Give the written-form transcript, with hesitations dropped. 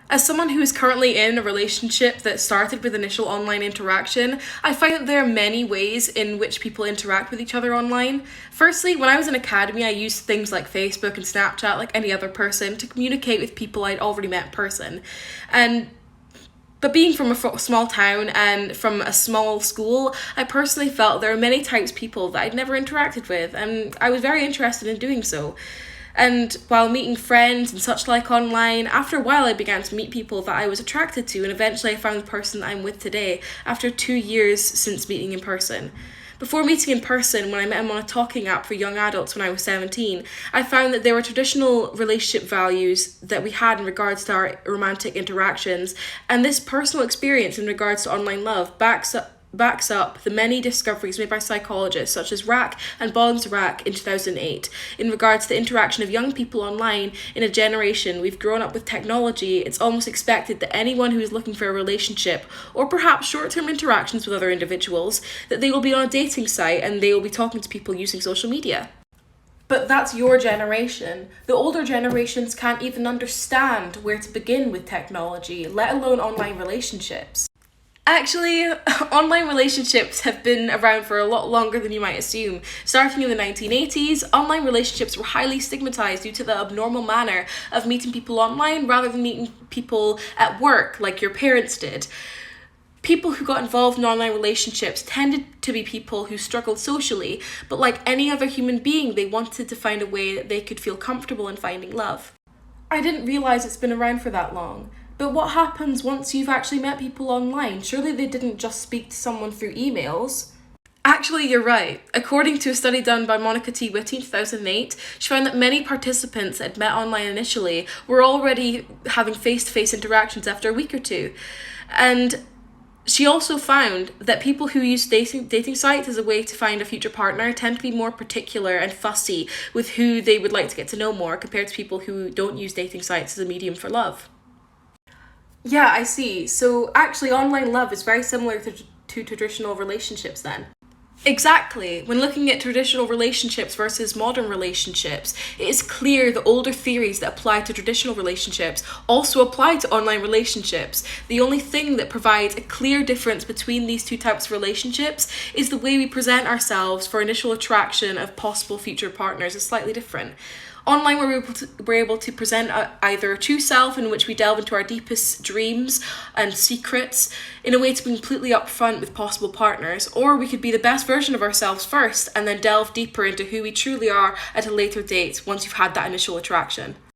As someone who is currently in a relationship that started with initial online interaction, I find that there are many ways in which people interact with each other online. Firstly, when I was in academy, I used things like Facebook and Snapchat, like any other person, to communicate with people I'd already met in person. But being from a small town and from a small school, I personally felt there are many types of people that I'd never interacted with, and I was very interested in doing so. And while meeting friends and such like online, after a while I began to meet people that I was attracted to, and eventually I found the person that I'm with today after 2 years since meeting in person. Before meeting in person, when I met him on a talking app for young adults when I was 17, I found that there were traditional relationship values that we had in regards to our romantic interactions, and this personal experience in regards to online love backs up the many discoveries made by psychologists such as Rack and Bonds-Rack in 2008 in regards to the interaction of young people online. In a generation we've grown up with technology, it's almost expected that anyone who is looking for a relationship or perhaps short-term interactions with other individuals, that they will be on a dating site and they will be talking to people using social media. But that's your generation. The older generations can't even understand where to begin with technology, let alone online relationships. Actually, online relationships have been around for a lot longer than you might assume. Starting in the 1980s, online relationships were highly stigmatized due to the abnormal manner of meeting people online rather than meeting people at work like your parents did. People who got involved in online relationships tended to be people who struggled socially, but like any other human being, they wanted to find a way that they could feel comfortable in finding love. I didn't realize it's been around for that long. But what happens once you've actually met people online? Surely they didn't just speak to someone through emails. Actually, you're right. According to a study done by Monica T. Whitty in 2008, she found that many participants had met online initially were already having face-to-face interactions after a week or two. And she also found that people who use dating sites as a way to find a future partner tend to be more particular and fussy with who they would like to get to know more compared to people who don't use dating sites as a medium for love. Yeah, I see. So actually online love is very similar to traditional relationships then. Exactly. When looking at traditional relationships versus modern relationships, it is clear the older theories that apply to traditional relationships also apply to online relationships. The only thing that provides a clear difference between these two types of relationships is the way we present ourselves for initial attraction of possible future partners is slightly different. Online, we're able to present either a true self in which we delve into our deepest dreams and secrets in a way to be completely upfront with possible partners, or we could be the best version of ourselves first and then delve deeper into who we truly are at a later date once you've had that initial attraction.